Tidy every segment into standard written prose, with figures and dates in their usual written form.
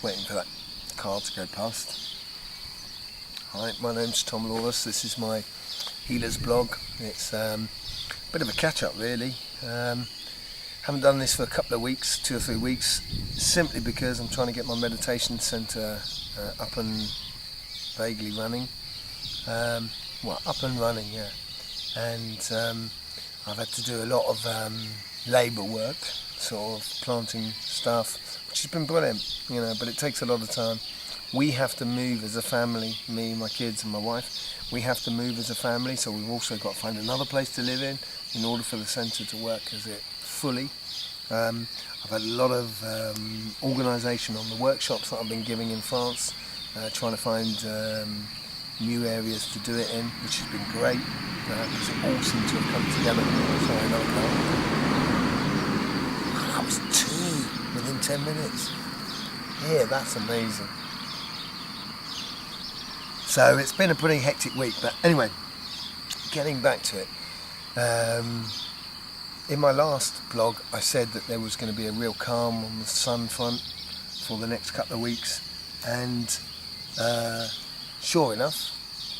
just waiting for that car to go past. Hi, my name's Tom Lawless. This is my Healers blog. It's a bit of a catch-up, really. Haven't done this for a couple of weeks, 2 or 3 weeks, simply because I'm trying to get my meditation centre up and vaguely running. Up and running, yeah. And I've had to do a lot of labour work, sort of planting stuff, which has been brilliant, but it takes a lot of time. We have to move as a family, me, my kids and my wife. We have to move as a family, so we've also got to find another place to live in order for the centre to work as it fully. I've had a lot of organisation on the workshops that I've been giving in France, trying to find new areas to do it in, which has been great, because it all seemed to have come together. Sorry, another car. That was 2 within 10 minutes. Yeah, that's amazing. So it's been a pretty hectic week, but anyway, getting back to it. In my last blog, I said that there was going to be a real calm on the sun front for the next couple of weeks, and sure enough,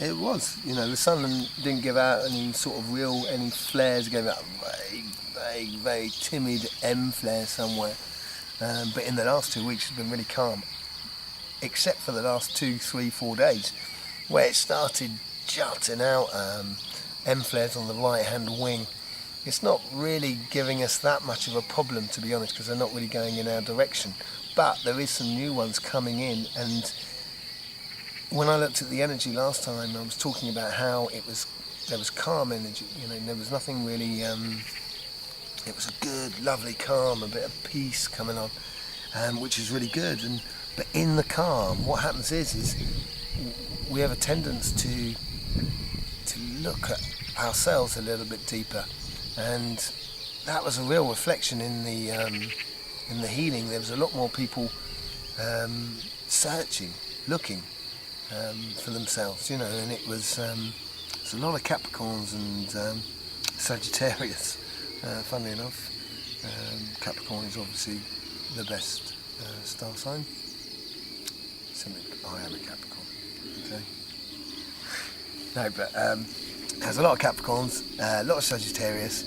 it was. The sun didn't give out any sort of any flares. It gave out a very timid M flare somewhere. But in the last 2 weeks, it's been really calm, except for the last 2, 3, 4 days, where it started jutting out M flares on the right-hand wing. It's not really giving us that much of a problem, to be honest, because they're not really going in our direction. But there is some new ones coming in, and when I looked at the energy last time, I was talking about how there was calm energy. There was nothing really. It was a good, lovely calm, a bit of peace coming on, which is really good. But in the calm, what happens is we have a tendency to look at ourselves a little bit deeper, and that was a real reflection in the healing. There was a lot more people searching, looking for themselves, and it was there's a lot of Capricorns and Sagittarius. Funnily enough, Capricorn is obviously the best star sign. I am a Capricorn. Okay. No, but there's a lot of Capricorns, a lot of Sagittarius,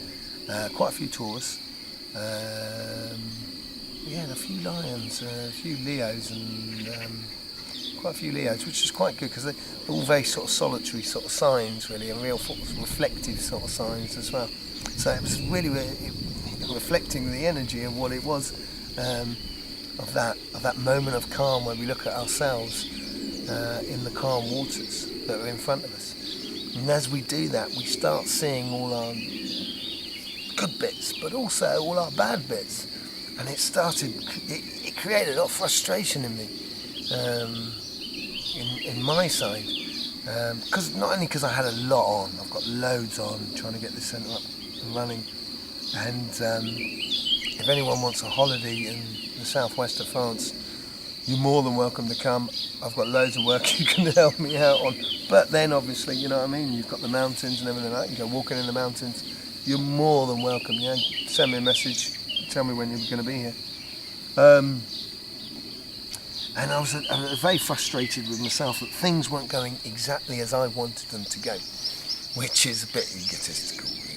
quite a few Taurus, and a few Lions, a few Leos, and quite a few Leos, which is quite good because they're all very sort of solitary sort of signs, really, and real reflective sort of signs as well. So it was really reflecting the energy of what it was, of that moment of calm where we look at ourselves in the calm waters that are in front of us. And as we do that, we start seeing all our good bits, but also all our bad bits. And it created a lot of frustration in me, in my side. Not only because I had a lot on, I've got loads on, trying to get this centre up and running. And if anyone wants a holiday in the southwest of France, you're more than welcome to come. I've got loads of work you can help me out on. But then obviously, you know what I mean, you've got the mountains and everything like that. You can go walking in the mountains. You're more than welcome, yeah? Send me a message, tell me when you're going to be here. And I was very frustrated with myself that things weren't going exactly as I wanted them to go, which is a bit egotistical, really.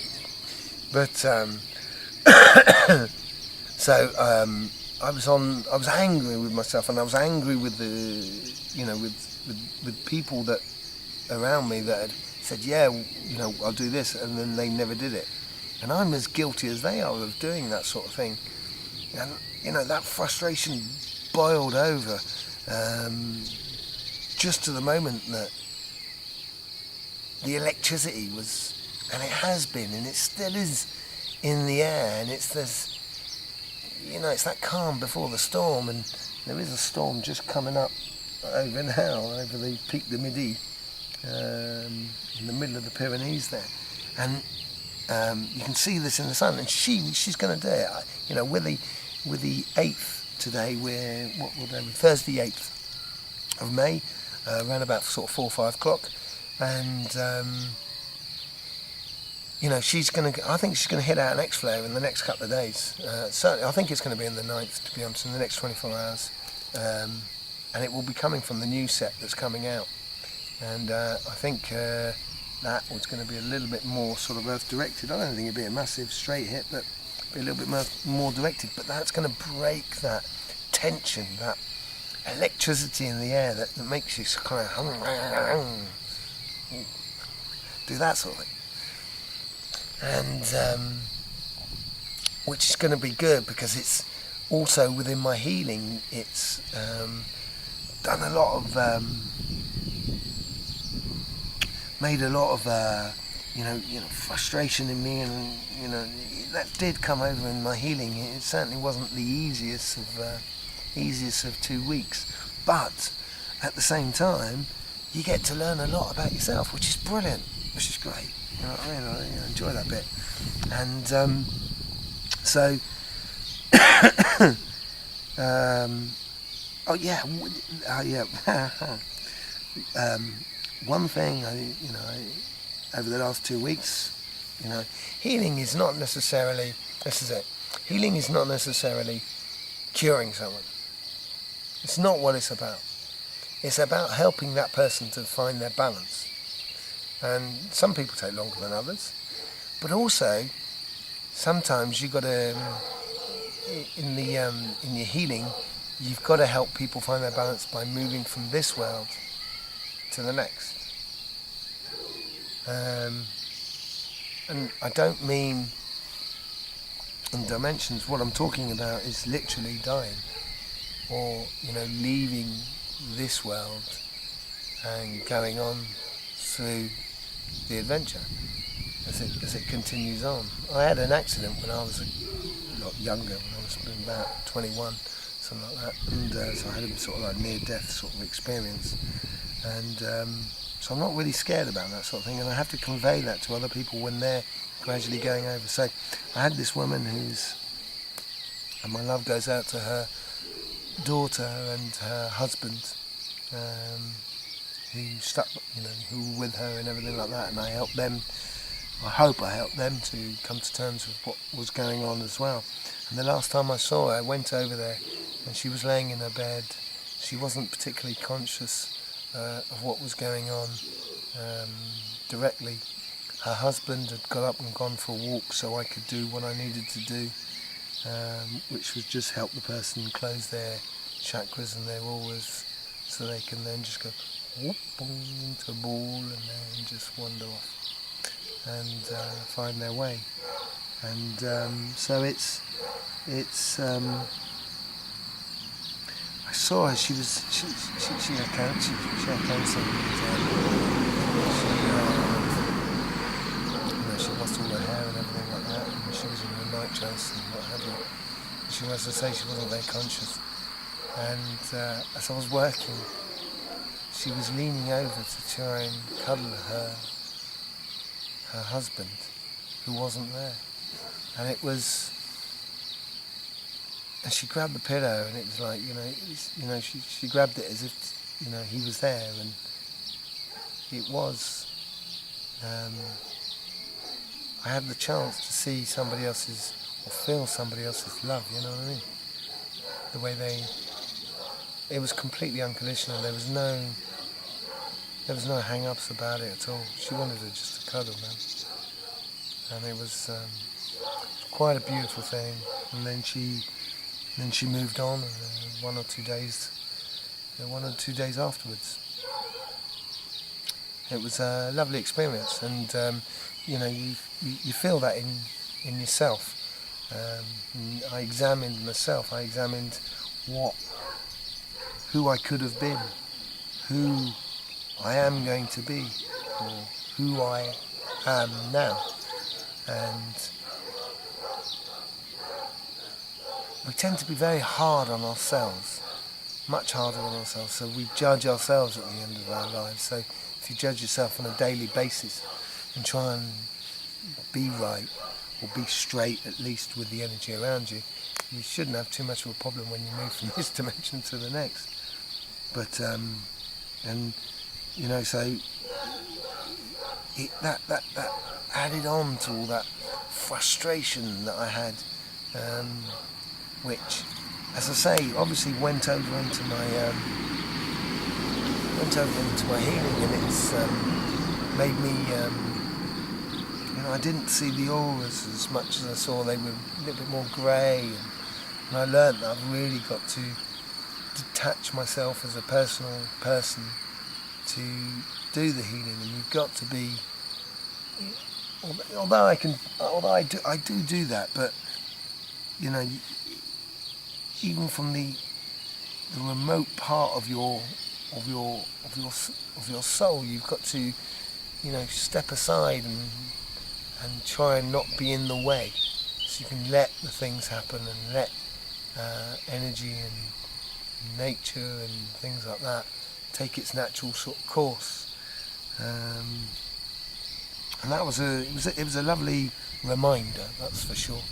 But so I was angry with myself, and I was angry with with people that around me that had said, yeah, I'll do this, and then they never did it. And I'm as guilty as they are of doing that sort of thing. And that frustration boiled over just to the moment that the electricity was, and it has been, and it still is in the air, and it's this, it's that calm before the storm, and there is a storm just coming up over now, over the Pic du Midi, in the middle of the Pyrenees there, and you can see this in the sun, and she's going to do it, with the 8th today, we're Thursday 8th of May, around about sort of 4 or 5 o'clock, and she's going to. I think she's going to hit out an X flare in the next couple of days. Certainly, I think it's going to be in the 9th, to be honest, in the next 24 hours. and it will be coming from the new set that's coming out. And I think that was going to be a little bit more sort of earth directed. I don't think it'd be a massive straight hit, but be a little bit more directed. But that's going to break that tension, that electricity in the air that makes you kind of do that sort of thing. And which is going to be good because it's also within my healing. It's done a lot of made a lot of frustration in me, and that did come over in my healing. It certainly wasn't the easiest of 2 weeks, but at the same time you get to learn a lot about yourself, which is brilliant, which is great. You know what I mean? I enjoy that bit. And so one thing over the last 2 weeks, healing is not necessarily, healing is not necessarily curing someone. It's not what it's about. It's about helping that person to find their balance. And some people take longer than others, but also sometimes you've got to, in your healing, you've got to help people find their balance by moving from this world to the next. And I don't mean in dimensions. What I'm talking about is literally dying, or leaving this world and going on through the adventure as it continues on. I had an accident when I was a lot younger, when I was about 21, something like that, and so I had a sort of like near-death sort of experience, and so I'm not really scared about that sort of thing, and I have to convey that to other people when they're gradually going over. So I had this woman and my love goes out to her daughter and her husband, who were with her and everything like that, and I helped them. I hope I helped them to come to terms with what was going on as well. And the last time I saw her, I went over there, and she was laying in her bed. She wasn't particularly conscious of what was going on directly. Her husband had got up and gone for a walk, so I could do what I needed to do, which was just help the person close their chakras and their auras, so they can then just go whoop, boom, into a ball and then just wander off and find their way. And so it's I saw her. She had cancer. She lost all her hair and everything like that, and she was in a night dress and what have you. She, as I say, she wasn't very conscious. And as I was working, she was leaning over to try and cuddle her husband, who wasn't there. And it was, and she grabbed the pillow, and it was like, she grabbed it as if, he was there, and it was, I had the chance to see somebody else's, or feel somebody else's love, you know what I mean? The way it was completely unconditional. There was no hang-ups about it at all. She wanted her just to cuddle, man. And it was quite a beautiful thing. And then she moved on, 1 or 2 days afterwards. It was a lovely experience, and you feel that in yourself. I examined myself. I examined who I could have been, who I am going to be, or who I am now. And we tend to be very hard on ourselves, much harder on ourselves, so we judge ourselves at the end of our lives. So if you judge yourself on a daily basis and try and be right, or be straight at least with the energy around you, you shouldn't have too much of a problem when you move from this dimension to the next. But so that added on to all that frustration that I had, which as I say, obviously went over into my healing, and it's made me. I didn't see the auras as much as I saw. They were a little bit more grey, and I learned that I've really got to detach myself as a personal person to do the healing, and you've got to be. Although I do that, but even from the remote part of your soul, you've got to step aside and try and not be in the way, so you can let the things happen and let energy and nature and things like that take its natural sort of course. And that was it was a lovely reminder, that's for sure.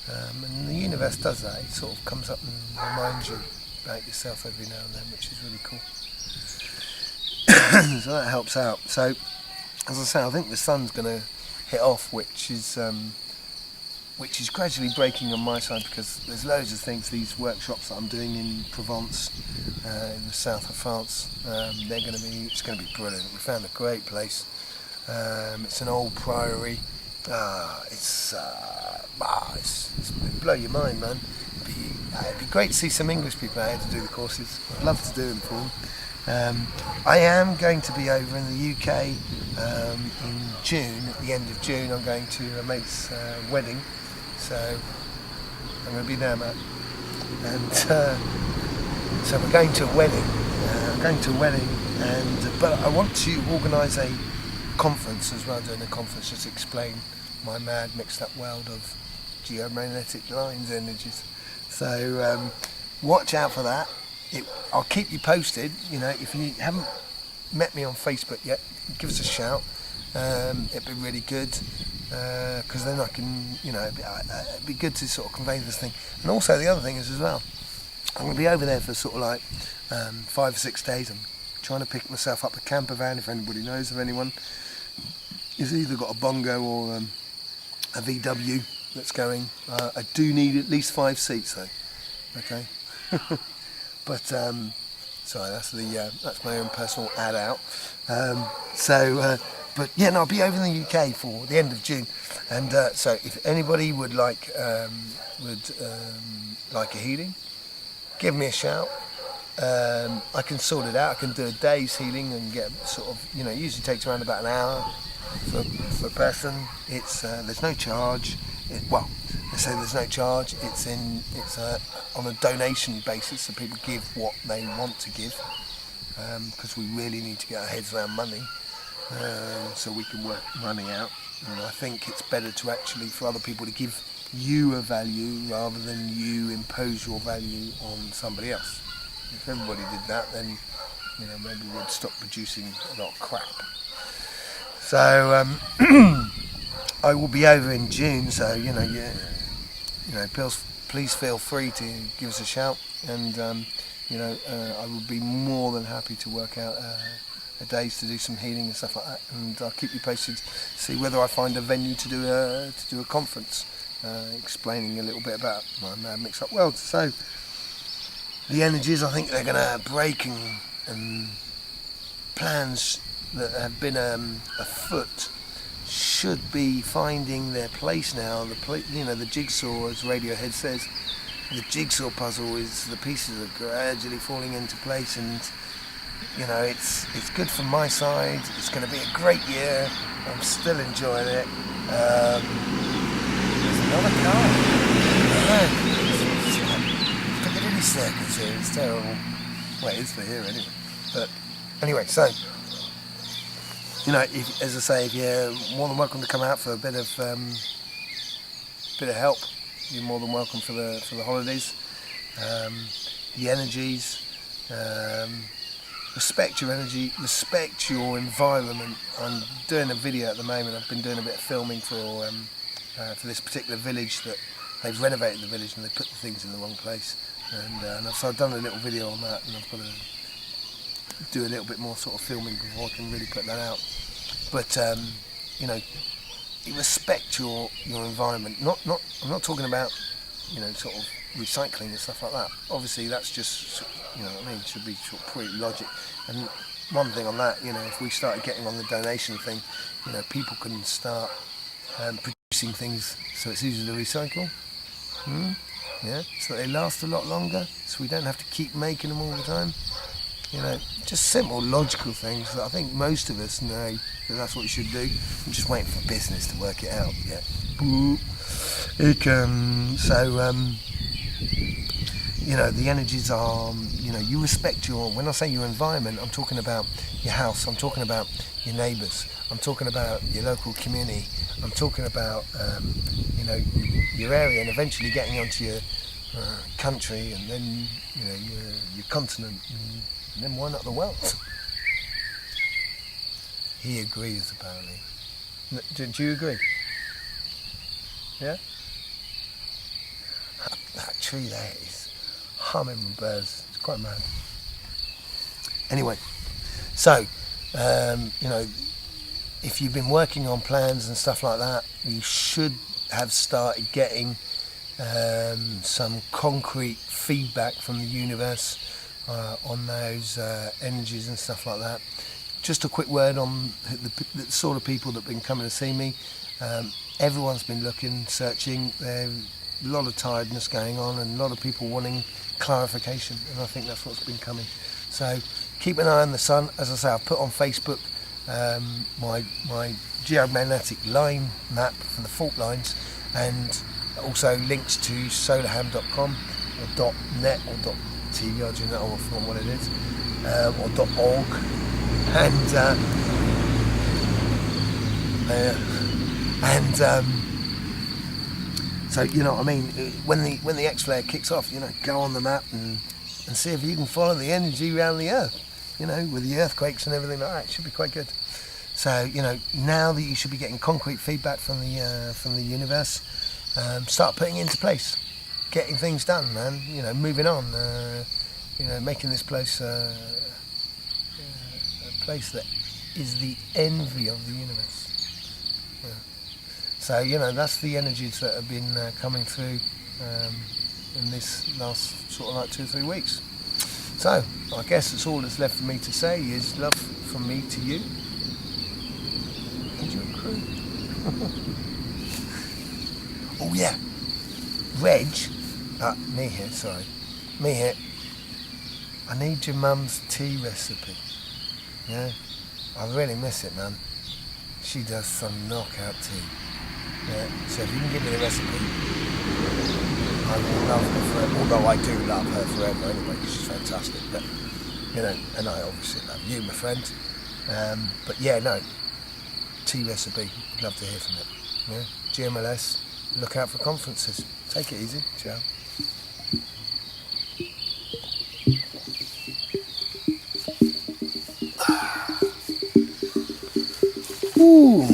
And the universe does that. It sort of comes up and reminds you about yourself every now and then, which is really cool. So that helps out. So, as I say, I think the sun's going to hit off, which is gradually breaking on my side, because there's loads of things. These workshops that I'm doing in Provence, in the south of France, it's going to be brilliant. We found a great place. It's an old priory. It'd blow your mind, man. It'd be great to see some English people out here to do the courses. I'd love to do them for them. I am going to be over in the UK in June. At the end of June, I'm going to a mate's wedding, so I'm going to be there, Matt. And so we're going to a wedding. But I want to organise a conference as well, doing a conference just to explain my mad mixed up world of geomagnetic lines energies. So watch out for that. I'll keep you posted. If you haven't met me on Facebook yet, give us a shout. It'd be really good, because then I can, it'd be good to sort of convey this thing. And also the other thing is as well, I'm going to be over there for sort of like 5 or 6 days. I'm trying to pick myself up a camper van, if anybody knows of anyone. It's either got a bongo or a VW that's going. I do need at least 5 seats though. Okay. But sorry, that's my own personal ad out. But yeah, no, I'll be over in the UK for the end of June, and so if anybody would like a healing, give me a shout. I can sort it out. I can do a day's healing and get sort of, it usually takes around about an hour for a person. It's there's no charge. They say there's no charge. It's on a donation basis, so people give what they want to give, because we really need to get our heads around money, so we can work money out. And I think it's better to actually for other people to give you a value rather than you impose your value on somebody else. If everybody did that, then maybe we'd stop producing a lot of crap. So I will be over in June. So please feel free to give us a shout, and I would be more than happy to work out a days to do some healing and stuff like that. And I'll keep you posted. See whether I find a venue to do a conference, explaining a little bit about my mad mixed up world. So. The energies, I think they're going to break, and plans that have been afoot should be finding their place now. The jigsaw, as Radiohead says, the jigsaw puzzle is the pieces are gradually falling into place, and it's good from my side. It's going to be a great year. I'm still enjoying it. There's another car. Circus here, it's terrible. Well, it is for here anyway. But anyway, so as I say, if you're more than welcome to come out for a bit of help. You're more than welcome for the holidays. The energies, respect your energy, respect your environment. I'm doing a video at the moment. I've been doing a bit of filming for this particular village that they've renovated the village and they put the things in the wrong place. And so I've done a little video on that, and I've got to do a little bit more sort of filming before I can really put that out. But respect your environment. I'm not talking about sort of recycling and stuff like that. Obviously, that's just, you know what I mean, should be sort of pretty logic. And one thing on that, you know, if we started getting on the donation thing, you know, people can start producing things so it's easier to recycle. Yeah, so they last a lot longer, so we don't have to keep making them all the time. You know, just simple, logical things that I think most of us know that that's what we should do. I'm just waiting for business to work it out. Yeah. You know, the energies are, you know, you respect your, when I say your environment, I'm talking about your house, I'm talking about your neighbours, I'm talking about your local community, I'm talking about, you know, your area, and eventually getting onto your country, and then, you know, your continent, and then why not the world? He agrees, apparently. Do you agree? Yeah? That tree there is humming with birds. It's quite mad. Anyway, so, you know, if you've been working on plans and stuff like that, you should have started getting some concrete feedback from the universe on those energies and stuff like that. Just a quick word on the sort of people that have been coming to see me. Everyone's been looking, searching. There's a lot of tiredness going on and a lot of people wanting clarification, and I think that's what's been coming. So keep an eye on the sun. As I say, I've put on Facebook my geomagnetic line map for the fault lines, and also links to solarham.com or .net or .tv, I don't know what it is, or .org, so you know what I mean. When the X-flare kicks off, you know, go on the map and see if you can follow the energy around the Earth. You know, with the earthquakes and everything like that, it should be quite good. So you know, now that you should be getting concrete feedback from the universe, start putting it into place, getting things done, man. You know, moving on. You know, making this place a place that is the envy of the universe. Yeah. So you know, that's the energies that have been coming through in this last sort of like 2 or 3 weeks. So I guess that's all that's left for me to say is love from me to you and your crew. Oh yeah, Reg, me here. I need your mum's tea recipe. Yeah, I really miss it, man. She does some knockout tea. Yeah, so if you can give me the recipe, I will love her forever. Although I do love her forever anyway, because she's fantastic. But you know, and I obviously love you, my friend. But yeah, no, tea recipe. I'd love to hear from it. Yeah, GMLS. Look out for conferences. Take it easy. Ciao. Ooh.